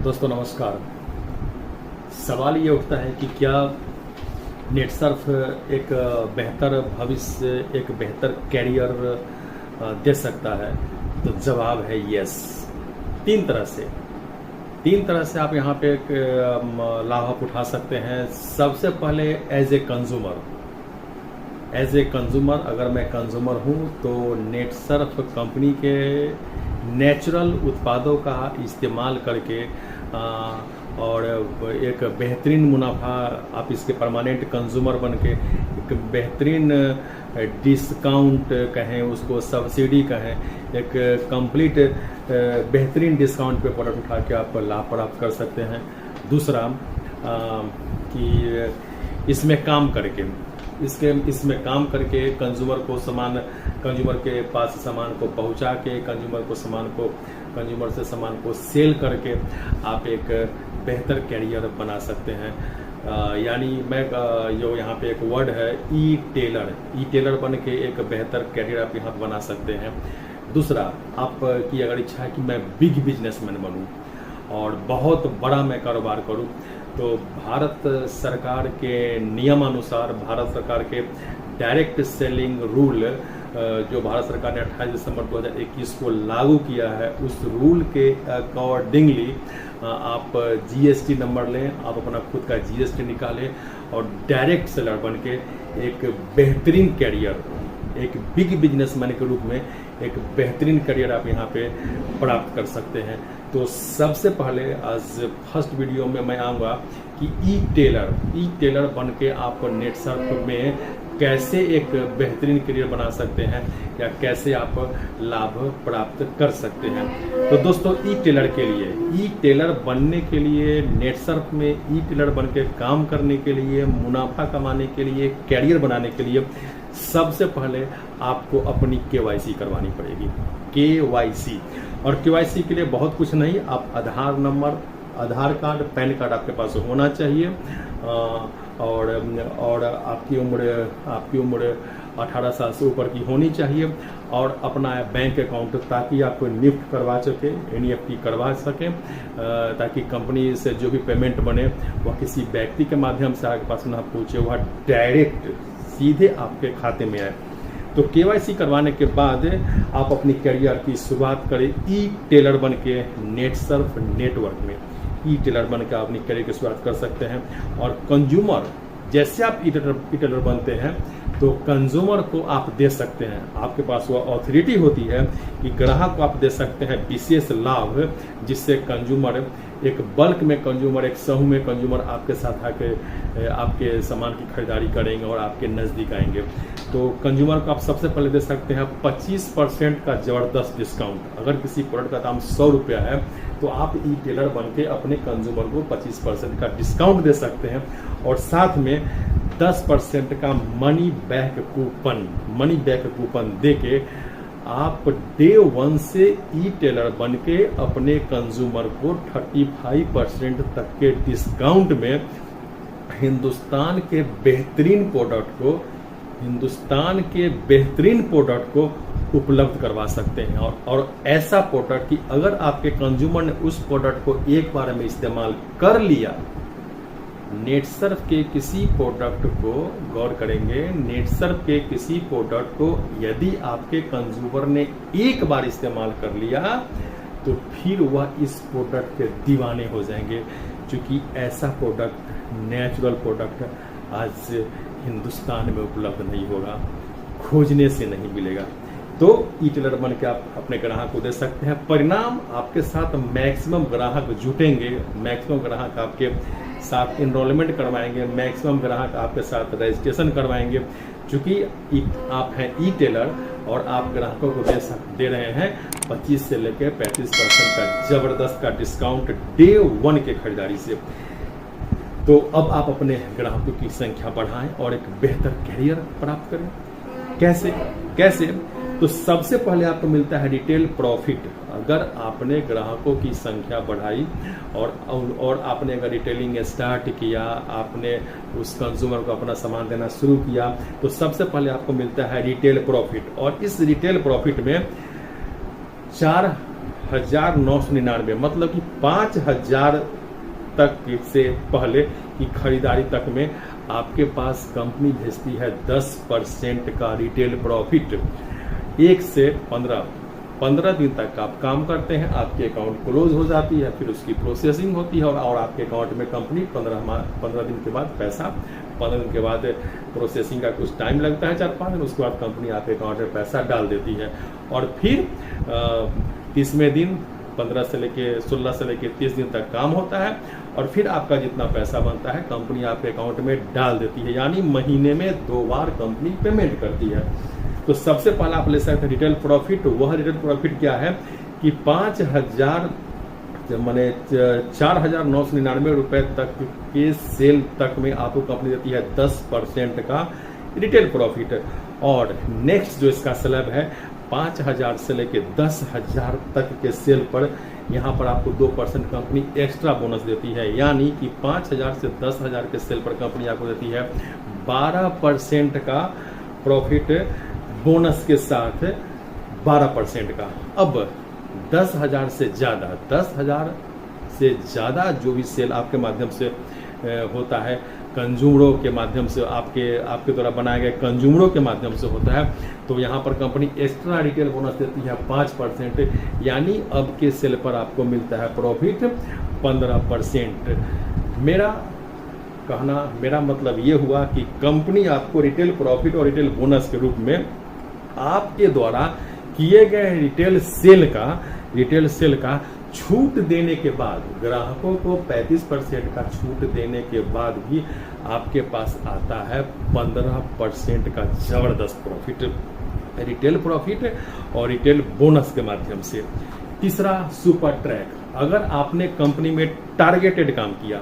दोस्तों नमस्कार। सवाल ये उठता है कि क्या नेटसर्फ एक बेहतर भविष्य, एक बेहतर कैरियर दे सकता है? तो जवाब है यस। तीन तरह से आप यहाँ पे एक लाभ उठा सकते हैं। सबसे पहले एज ए कंज्यूमर अगर मैं कंज्यूमर हूँ तो नेटसर्फ कंपनी के नेचुरल उत्पादों का इस्तेमाल करके और एक बेहतरीन मुनाफा, आप इसके परमानेंट कंज्यूमर बन के एक बेहतरीन डिस्काउंट कहें, उसको सब्सिडी कहें, एक कंप्लीट बेहतरीन डिस्काउंट पे प्रोडक्ट उठा के आप लाभ प्राप्त कर सकते हैं। दूसरा कि इसमें काम करके कंज्यूमर के पास सामान को पहुंचा के कंज्यूमर से सामान को सेल करके आप एक बेहतर कैरियर बना सकते हैं। यानी मैं जो यहाँ पे एक वर्ड है ई टेलर बन के एक बेहतर कैरियर आप यहाँ बना सकते हैं। दूसरा, आपकी अगर इच्छा है कि मैं बिग बिजनेसमैन बनूं और बहुत बड़ा मैं कारोबार करूं, तो भारत सरकार के नियमानुसार, भारत सरकार के डायरेक्ट सेलिंग रूल जो भारत सरकार ने 28 दिसंबर 2021 को लागू किया है, उस रूल के अकॉर्डिंगली आप जीएसटी नंबर लें, आप अपना खुद का जीएसटी निकालें और डायरेक्ट सेलर बन के एक बेहतरीन कैरियर, एक बिग बिजनेसमैन के रूप में एक बेहतरीन कैरियर आप यहाँ पे प्राप्त कर सकते हैं। तो सबसे पहले आज फर्स्ट वीडियो में मैं आऊँगा कि ई टेलर बन के आप नेटसर्फ में कैसे एक बेहतरीन करियर बना सकते हैं या कैसे आप लाभ प्राप्त कर सकते हैं। तो दोस्तों, ई टेलर बनने के लिए, नेटसर्फ में ई टेलर बन के काम करने के लिए, मुनाफा कमाने के लिए, कैरियर बनाने के लिए सबसे पहले आपको अपनी केवाईसी करवानी पड़ेगी। केवाईसी, और केवाईसी के लिए बहुत कुछ नहीं, आप आधार नंबर, आधार कार्ड, पैन कार्ड आपके पास होना चाहिए और आपकी उम्र 18 साल से ऊपर की होनी चाहिए और अपना बैंक अकाउंट, ताकि आप निफ्ट करवा सके, एनईएफटी करवा सकें, ताकि कंपनी से जो भी पेमेंट बने वह किसी व्यक्ति के माध्यम से आपके पास ना पहुंचे, वह डायरेक्ट सीधे आपके खाते में आए। तो केवाईसी करवाने के बाद आप अपनी करियर की शुरुआत करें ई टेलर बन के नेटसर्फ नेटवर्क में। ई टेलर बन के अपनी करियर की शुरुआत कर सकते हैं। और कंज्यूमर, जैसे आप ई टेलर बनते हैं तो कंज्यूमर को आप दे सकते हैं, आपके पास वह अथॉरिटी होती है कि ग्राहक को आप दे सकते हैं विशेष लाभ, जिससे कंज्यूमर एक बल्क में कंज्यूमर, एक समूह में कंज्यूमर आपके साथ आके आपके सामान की खरीदारी करेंगे और आपके नज़दीक आएंगे। तो कंज्यूमर को आप सबसे पहले दे सकते हैं 25% का ज़बरदस्त डिस्काउंट। अगर किसी प्रोडक्ट का दाम 100 रुपया है तो आप ई टेलर बन के अपने कंज्यूमर को 25% का डिस्काउंट दे सकते हैं और साथ में 10% का मनी बैक कूपन दे के आप डे 1 से ई टेलर बन के अपने कंज्यूमर को 35% तक के डिस्काउंट में हिंदुस्तान के बेहतरीन प्रोडक्ट को उपलब्ध करवा सकते हैं। और ऐसा प्रोडक्ट कि अगर आपके कंज्यूमर ने उस प्रोडक्ट को एक बार में इस्तेमाल कर लिया, नेटसर्फ के किसी प्रोडक्ट को, गौर करेंगे, नेटसर्फ के किसी प्रोडक्ट को यदि आपके कंज्यूमर ने एक बार इस्तेमाल कर लिया तो फिर वह इस प्रोडक्ट के दीवाने हो जाएंगे, क्योंकि ऐसा प्रोडक्ट, नेचुरल प्रोडक्ट आज हिंदुस्तान में उपलब्ध नहीं होगा, खोजने से नहीं मिलेगा। तो ई टेलर बन के आप अपने ग्राहक को दे सकते हैं। परिणाम, आपके साथ मैक्सिमम ग्राहक जुटेंगे, मैक्सिमम ग्राहक आपके साथ इनरोलमेंट करवाएंगे, मैक्सिमम ग्राहक आपके साथ रजिस्ट्रेशन करवाएंगे, क्योंकि आप हैं ई टेलर और आप ग्राहकों को दे रहे हैं 25 से लेकर 35% का ज़बरदस्त का डिस्काउंट डे 1 के खरीदारी से। तो अब आप अपने ग्राहकों की संख्या बढ़ाएं और एक बेहतर कैरियर प्राप्त करें। कैसे? तो सबसे पहले आपको मिलता है रिटेल प्रॉफिट। अगर आपने ग्राहकों की संख्या बढ़ाई और आपने अगर रिटेलिंग स्टार्ट किया, आपने उस कंज्यूमर को अपना सामान देना शुरू किया, तो सबसे पहले आपको मिलता है रिटेल प्रॉफिट। और इस रिटेल प्रॉफिट में 4 5,999, मतलब कि 5,000 तक से पहले की खरीदारी तक में आपके पास कंपनी भेजती है 10% का रिटेल प्रॉफिट। 1 से 15 दिन तक आप काम करते हैं, आपके अकाउंट क्लोज हो जाती है, फिर उसकी प्रोसेसिंग होती है और आपके अकाउंट में कंपनी 15 दिन के बाद पैसा 15 दिन के बाद प्रोसेसिंग का कुछ टाइम लगता है 4-5 दिन, उसके बाद कंपनी आपके अकाउंट में पैसा डाल देती है। और फिर 30वें दिन 16 से लेके 30 दिन तक काम होता है और फिर आपका जितना पैसा बनता है कंपनी आपके अकाउंट में डाल देती है, यानी महीने में 2 बार कंपनी पेमेंट करती है। तो सबसे पहला आप ले सकते हैं रिटेल प्रॉफिट। वह रिटेल प्रॉफिट क्या है कि 5,000 माने 4,999 रुपए तक के सेल तक में आपको कंपनी देती है 10% का रिटेल प्रॉफिट। और नेक्स्ट जो इसका स्लैब है 5,000 से लेके 10,000 तक के सेल पर यहाँ पर आपको 2% कंपनी एक्स्ट्रा बोनस देती है, यानी कि 5,000 से 10,000 के सेल पर कंपनी आपको देती है 12% का प्रॉफिट बोनस के साथ 12% का। अब 10,000 से ज़्यादा जो भी सेल आपके माध्यम से होता है, कंज्यूमरों के माध्यम से आपके द्वारा बनाए गए कंज्यूमरों के माध्यम से होता है, तो यहाँ पर कंपनी एक्स्ट्रा रिटेल बोनस देती है 5%, यानी अब के सेल पर आपको मिलता है प्रॉफिट 15%। मेरा मतलब ये हुआ कि कंपनी आपको रिटेल प्रॉफिट और रिटेल बोनस के रूप में आपके द्वारा किए गए रिटेल सेल का छूट देने के बाद, ग्राहकों को 35% का छूट देने के बाद भी आपके पास आता है 15% का जबरदस्त प्रॉफिट, रिटेल प्रॉफिट और रिटेल बोनस के माध्यम से। तीसरा सुपर ट्रैक। अगर आपने कंपनी में टारगेटेड काम किया,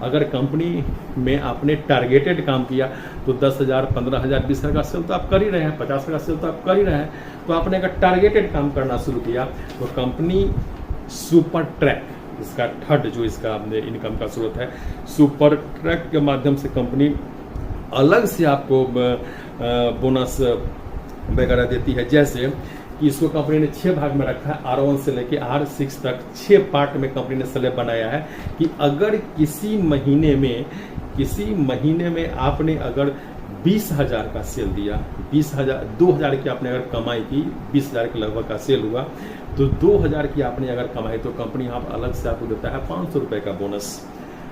अगर कंपनी में आपने टारगेटेड काम किया तो 10,000, 15,000, 20,000 का सेल तो आप कर ही रहे हैं, 50 का सेल तो आप कर ही रहे हैं, तो आपने अगर टारगेटेड काम करना शुरू किया तो कंपनी सुपर ट्रैक, इसका थर्ड जो इसका इनकम का स्रोत है, सुपर ट्रैक के माध्यम से कंपनी अलग से आपको बोनस वगैरह देती है। जैसे कि इसको कंपनी ने 6 भाग में रखा है, R1 से लेके R6 तक 6 पार्ट में कंपनी ने स्लैब बनाया है कि अगर किसी महीने में आपने अगर 20,000 का सेल दिया, 2,000 की आपने अगर कमाई की, 20,000 के लगभग का सेल हुआ, तो 2,000 की आपने अगर कमाई तो कंपनी यहाँ पर अलग से आपको देता है 500 रुपये का बोनस।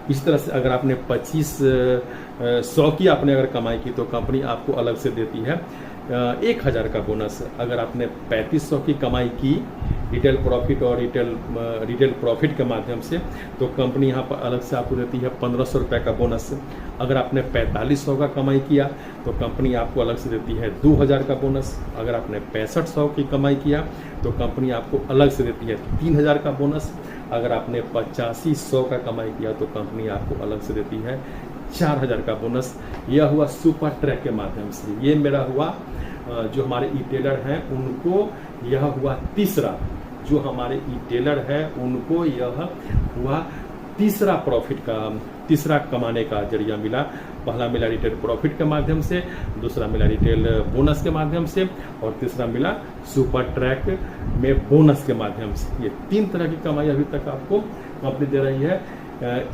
इस तरह से अगर आपने 2500 की आपने अगर कमाई की तो कंपनी आपको अलग से देती है 1,000 का बोनस। अगर आपने 3500 की कमाई की रिटेल प्रॉफिट और रिटेल प्रॉफिट के माध्यम से तो कंपनी यहाँ पर अलग से आपको देती है 1,500 रुपये का बोनस। अगर आपने 4,500 का कमाई किया तो कंपनी आपको अलग से देती है 2,000 का बोनस। अगर आपने 6,500 की कमाई किया तो कंपनी आपको अलग से देती है 3,000 का बोनस। अगर आपने 8,500 का कमाई किया तो कंपनी आपको अलग से देती है 4,000 का बोनस। यह हुआ सुपर ट्रैक के माध्यम से। ये मेरा हुआ जो हमारे ई टेलर हैं उनको, यह हुआ तीसरा, जो हमारे ई टेलर है उनको यह हुआ तीसरा प्रॉफिट का, तीसरा कमाने का जरिया मिला। पहला मिला रिटेल प्रॉफिट के माध्यम से, दूसरा मिला रिटेल बोनस के माध्यम से और तीसरा मिला सुपर ट्रैक में बोनस के माध्यम से। ये 3 तरह की कमाई अभी तक आपको कंपनी दे रही है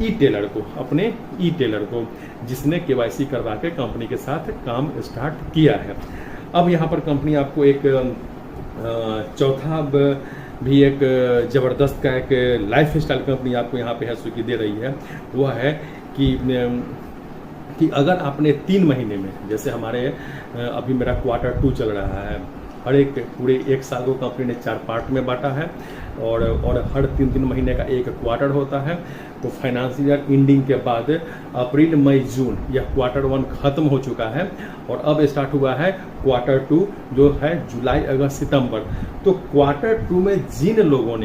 ई टेलर को, अपने ई टेलर को, जिसने KYC करवा के कंपनी के साथ काम स्टार्ट किया है। अब यहाँ पर कंपनी आपको एक चौथा भी एक ज़बरदस्त का एक लाइफ स्टाइल कंपनी आपको यहाँ पे है स्विगी दे रही है। वह है कि अगर आपने 3 महीने में, जैसे हमारे अभी मेरा क्वार्टर 2 चल रहा है, हर एक पूरे 1 साल को कंपनी ने 4 पार्ट में बांटा है और हर 3 महीने का एक क्वार्टर होता है। तो फाइनेंशियल एंडिंग के बाद अप्रैल मई जून यह क्वार्टर 1 खत्म हो चुका है और अब स्टार्ट हुआ है क्वार्टर 2 जो है जुलाई अगस्त सितंबर। तो क्वार्टर 2 में जिन लोगों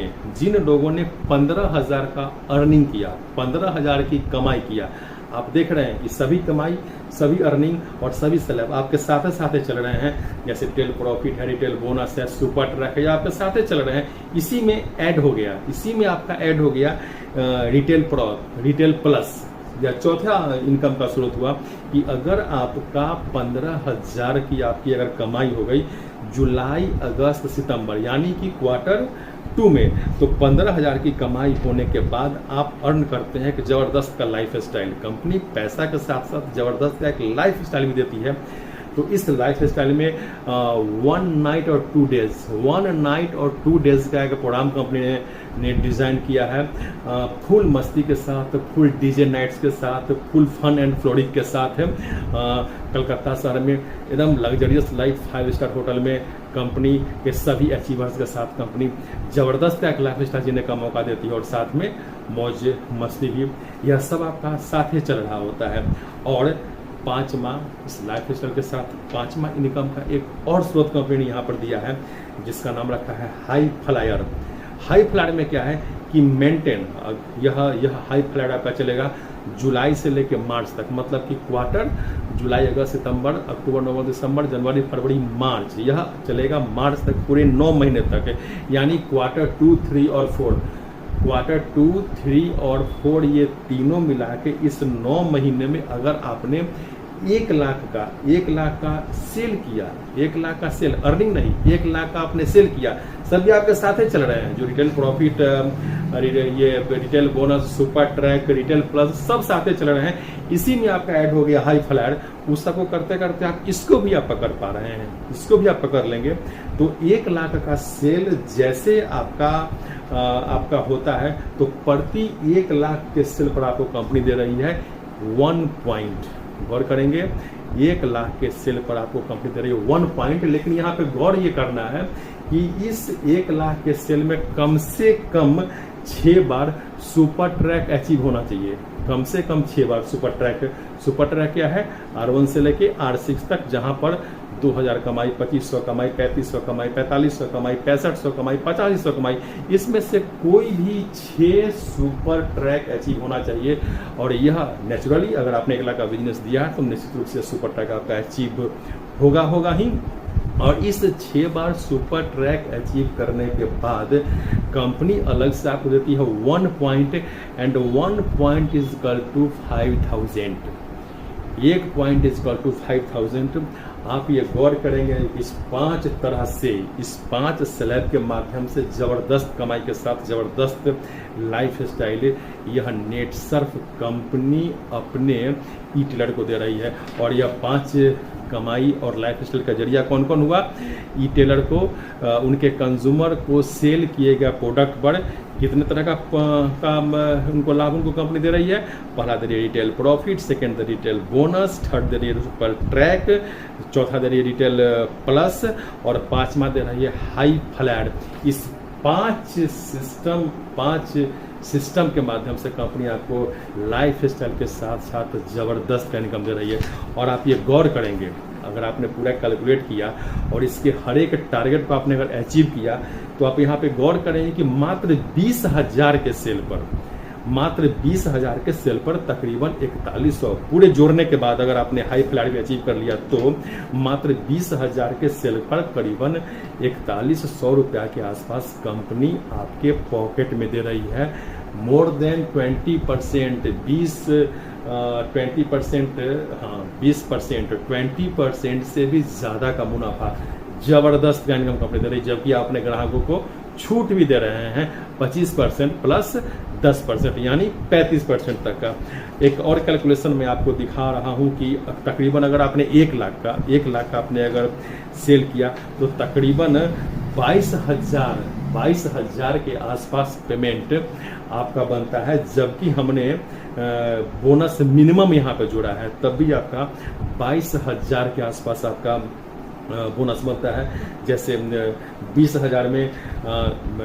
ने 15,000 का अर्निंग किया, 15,000 की कमाई किया, आप देख रहे हैं कि सभी कमाई, सभी अर्निंग और सभी स्लैब आपके साथ चल रहे हैं। जैसे रिटेल प्रॉफिट है, रिटेल बोनस है, सुपर ट्रैक है, आपके साथ चल रहे हैं। इसी में ऐड हो गया, इसी में आपका ऐड हो गया रिटेल प्लस या चौथा इनकम का स्रोत हुआ कि अगर आपका 15,000 की आपकी अगर कमाई हो गई जुलाई अगस्त सितंबर, यानी कि क्वार्टर टू में, तो 15,000 की कमाई होने के बाद आप अर्न करते हैं एक ज़बरदस्त का लाइफ स्टाइल। कंपनी पैसा के साथ साथ ज़बरदस्त का एक लाइफ स्टाइल भी देती है। तो इस लाइफ स्टाइल में 1 नाइट और 2 डेज का एक प्रोग्राम कंपनी ने डिज़ाइन किया है, फुल मस्ती के साथ, फुल डीजे नाइट्स के साथ, फुल फन एंड फ्लोरिंग के साथ है। कलकत्ता शहर में एकदम लग्जरियस लाइफ 5 स्टार होटल में कंपनी के सभी अचीवर्स के साथ कंपनी ज़बरदस्त एक लाइफ स्टाइल जीने का मौका देती है, और साथ में मौज मस्ती भी, यह सब आपका साथ ही चल रहा होता है। और 5 माह इस लाइफ स्टाइल के साथ 5 माह इनकम का एक और स्रोत कंपनी ने यहाँ पर दिया है, जिसका नाम रखा है हाई फ्लायर। हाई फ्लायर में क्या है कि मेंटेन, यह हाई फ्लायर आपका चलेगा जुलाई से लेकर मार्च तक, मतलब कि क्वार्टर जुलाई, अगस्त, सितंबर, अक्टूबर, नवंबर, दिसंबर, जनवरी, फरवरी, मार्च, यह चलेगा मार्च तक, पूरे 9 महीने तक, यानी क्वार्टर 2, 3 और 4, क्वार्टर 2, 3 और 4 ये तीनों मिला के इस 9 महीने में अगर आपने 1 लाख का सेल किया, 1 लाख का सेल, अर्निंग नहीं, 1 लाख का आपने सेल किया, सभी आपके साथ ही चल रहे हैं। जो रिटेल प्रॉफिट, ये retail bonus, super track, retail plus, सब साथ चल रहे हैं। इसी में आपका ऐड हो गया हाई फ्लायर। उस सबको करते करते आप इसको भी आप पकड़ पा रहे हैं, इसको भी आप पकड़ लेंगे। तो 1 लाख का सेल जैसे आपका होता है, तो प्रति 1 लाख के सेल पर आपको कंपनी दे रही है 1 पॉइंट। गौर करेंगे, 1 लाख के सेल पर आपको कंपनी दे रही है 1 पॉइंट। लेकिन यहाँ पे गौर ये करना है कि इस 1 लाख के सेल में कम से कम 6 बार सुपर ट्रैक अचीव होना चाहिए, कम से कम 6 बार सुपर ट्रैक। सुपर ट्रैक क्या है? R1 से लेके R6 तक, जहां पर 2000 कमाई, 2500 कमाई, 3500 कमाई, 4500 कमाई, 6500 कमाई, 8500 कमाई, इसमें से कोई भी 6 सुपर ट्रैक अचीव होना चाहिए। और यह नेचुरली अगर आपने 1 लाख का बिजनेस दिया है तो निश्चित रूप से सुपर ट्रैक आपका अचीव होगा ही। और इस 6 बार सुपर ट्रैक अचीव करने के बाद कंपनी अलग से आपको देती है 1 point, and 1 point is equal to 5000। 1 point is equal to 5000। आप ये गौर करेंगे इस 5 तरह से, इस 5 स्लैब के माध्यम से जबरदस्त कमाई के साथ जबरदस्त लाइफ स्टाइल यह नेटसर्फ कंपनी अपने ई टेलर को दे रही है। और यह 5 कमाई और लाइफ स्टाइल का जरिया कौन कौन हुआ? ई टेलर को उनके कंज्यूमर को सेल किए गए प्रोडक्ट पर कितने तरह का उनको लाभ उनको कंपनी दे रही है। पहला दे रही है रिटेल प्रॉफिट, सेकंड दे रही है रिटेल बोनस, थर्ड दे रही है सुपर ट्रैक, चौथा दे रही है रिटेल प्लस, और 5वां दे रही है हाई फ्लैट। इस 5 सिस्टम के माध्यम से कंपनी आपको लाइफ स्टाइल के साथ साथ जबरदस्त का इनकम दे रही है। और आप ये गौर करेंगे, अगर आपने पूरा कैलकुलेट किया और इसके हर एक टारगेट को आपने अगर अचीव किया, तो आप यहाँ पे गौर करेंगे कि मात्र 20,000 के सेल पर, मात्र 20,000 के सेल पर तकरीबन 4100 पूरे जोड़ने के बाद अगर आपने हाई फ्लैट भी अचीव कर लिया, तो मात्र 20,000 के सेल पर करीबन 4100 रुपया के आसपास कंपनी आपके पॉकेट में दे रही है। मोर देन 20%, 20% से भी ज़्यादा का मुनाफा जबरदस्त का इनकम कंपनी दे रही है। जबकि आपने ग्राहकों को छूट भी दे रहे हैं 25% प्लस 10%, यानी 35% तक का। एक और कैलकुलेशन मैं आपको दिखा रहा हूं कि तकरीबन अगर आपने 1 लाख का आपने अगर सेल किया, तो तकरीबन 22,000 के आसपास पेमेंट आपका बनता है। जबकि हमने बोनस मिनिमम यहाँ पे जोड़ा है, तब भी आपका 22,000 के आसपास आपका बोनस बनता है। जैसे 20,000 में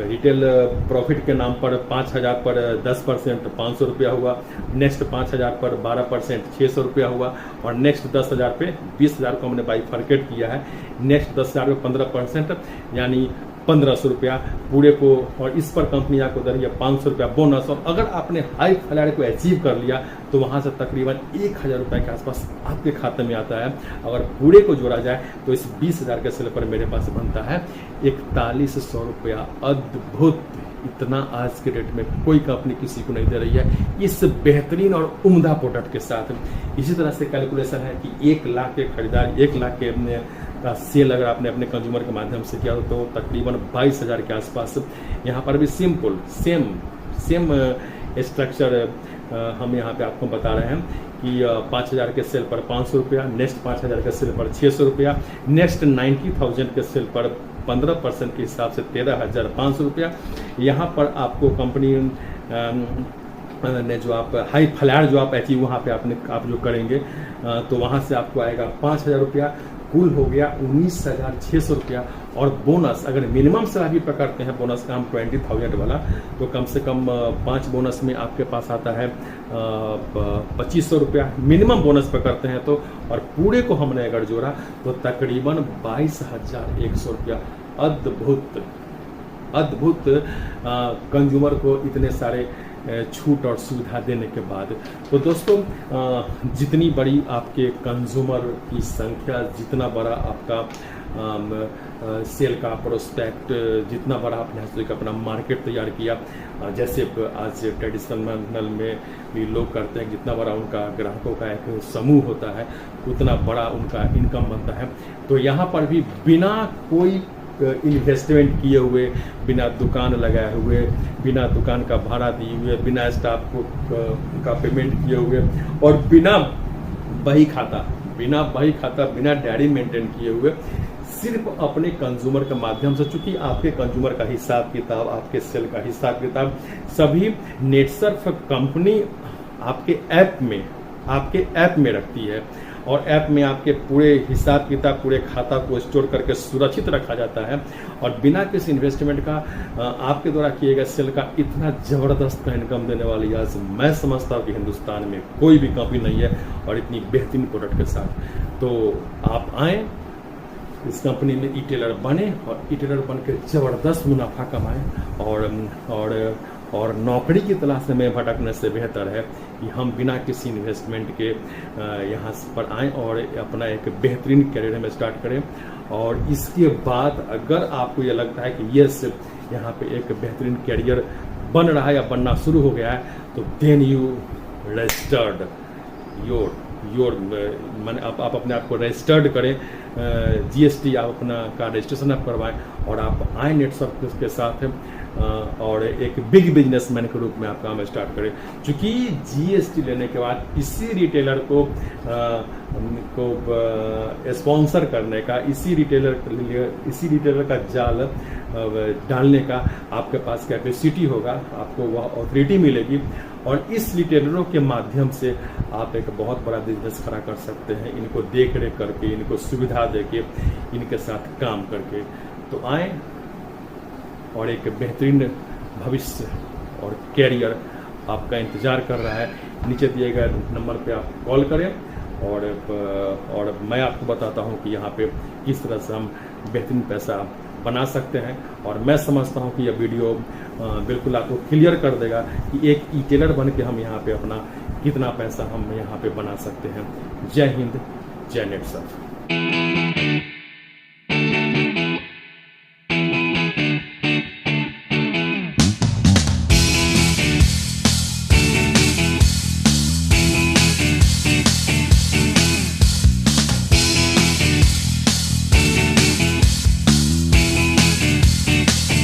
रिटेल प्रॉफिट के नाम पर 5,000 पर 10% 500 रुपया हुआ, नेक्स्ट 5,000 पर 12% 600 रुपया हुआ, और नेक्स्ट 10,000 पे 20,000 को हमने बाइफर्केट किया है, नेक्स्ट 10,000 पे 15% यानी 1,500 रुपया पूरे को। और इस पर कंपनी आपको दे रही है 500 रुपया बोनस। और अगर आपने हाई फ्लैट को अचीव कर लिया, तो वहां से तकरीबन 1,000 रुपये के आसपास आपके खाते में आता है। अगर पूरे को जोड़ा जाए तो इस 20,000 के सेल पर मेरे पास बनता है 4100 रुपया। अद्भुत! इतना आज के डेट में कोई कंपनी किसी को नहीं दे रही है इस बेहतरीन और उम्दा प्रोडक्ट के साथ। इसी तरह से कैलकुलेशन है कि 1 लाख के खरीदार, 1 लाख के का सेल अगर आपने अपने कंज्यूमर के माध्यम से किया तो तकरीबन 22,000 के आसपास। यहाँ पर भी सिंपल सेम स्ट्रक्चर हम यहाँ पे आपको बता रहे हैं कि 5,000 के सेल पर 500 रुपया, नेक्स्ट 5,000 के सेल पर 600 रुपया, नेक्स्ट 90,000 के सेल पर 15% के हिसाब से 13,500 रुपया। यहाँ पर आपको कंपनी ने जो आप हाई फ्लैट जो आप अचीव वहाँ पे आप जो करेंगे तो वहाँ से आपको आएगा 5,000 रुपया, कुल हो गया 19,600 रुपया। और बोनस अगर मिनिमम से भी पकड़ते हैं बोनस का हम 20,000 वाला, तो कम से कम 5 बोनस में आपके पास आता है 2,500 रुपया मिनिमम बोनस पकड़ते हैं तो, और पूरे को हमने अगर जोड़ा तो तकरीबन 22,100 रुपया। अद्भुत कंज्यूमर को इतने सारे छूट और सुविधा देने के बाद। तो दोस्तों जितनी बड़ी आपके कंज्यूमर की संख्या, जितना बड़ा आपका सेल का प्रोस्पेक्ट, जितना बड़ा आपने अपना मार्केट तैयार किया, जैसे आज ट्रेडिशनल में भी लोग करते हैं, जितना बड़ा उनका ग्राहकों का एक समूह होता है उतना बड़ा उनका इनकम बनता है। तो यहाँ पर भी बिना कोई इन्वेस्टमेंट किए हुए, बिना दुकान लगाए हुए, बिना दुकान का भाड़ा दिए हुए, बिना स्टाफ को का पेमेंट किए हुए और बिना बही खाता, बिना डायरी मेंटेन किए हुए, सिर्फ अपने कंज्यूमर के माध्यम से, चूंकि आपके कंज्यूमर का हिसाब किताब, आपके सेल का हिसाब किताब सभी नेटसर्फ कंपनी आपके ऐप में रखती है और ऐप में आपके पूरे हिसाब किताब, पूरे खाता को स्टोर करके सुरक्षित रखा जाता है। और बिना किसी इन्वेस्टमेंट का आपके द्वारा किए गए सेल का इतना ज़बरदस्त इनकम देने वाली आज मैं समझता हूँ कि हिंदुस्तान में कोई भी कंपनी नहीं है और इतनी बेहतरीन प्रोडक्ट के साथ। तो आप आएँ, इस कंपनी में ई-टेलर बने और ई-टेलर बन के ज़बरदस्त मुनाफा कमाएँ। और नौकरी की तलाश में भटकने से बेहतर है कि हम बिना किसी इन्वेस्टमेंट के यहाँ पर आएँ और अपना एक बेहतरीन करियर में स्टार्ट करें। और इसके बाद अगर आपको ये लगता है कि यस यहाँ पे एक बेहतरीन करियर बन रहा है या बनना शुरू हो गया है, तो देन यू रजिस्टर्ड योर मैंने आप अपने आप को रजिस्टर्ड करें, GST आप अपना का रजिस्ट्रेशन आप करवाएं और आप आए नेटसर्फ के साथ और एक बिग बिजनेसमैन के रूप में आप काम स्टार्ट करें। क्योंकि GST लेने के बाद इसी रिटेलर को स्पॉन्सर करने का, इसी रिटेलर का जाल डालने का आपके पास कैपेसिटी होगा, आपको वह ऑथोरिटी मिलेगी और इस रिटेलरों के माध्यम से आप एक बहुत बड़ा बिजनेस खड़ा कर सकते हैं, इनको देख रेख करके, इनको सुविधा देके, इनके साथ काम करके। तो आए और एक बेहतरीन भविष्य और कैरियर आपका इंतजार कर रहा है। नीचे दिए गए नंबर पे आप कॉल करें और मैं आपको बताता हूं कि यहाँ पे किस तरह से हम बेहतरीन पैसा बना सकते हैं। और मैं समझता हूं कि यह वीडियो बिल्कुल आपको क्लियर कर देगा कि एक ई-टेलर बन के हम यहाँ पे अपना कितना पैसा हम यहाँ पे बना सकते हैं। जय हिंद, जय नेटसर्फ।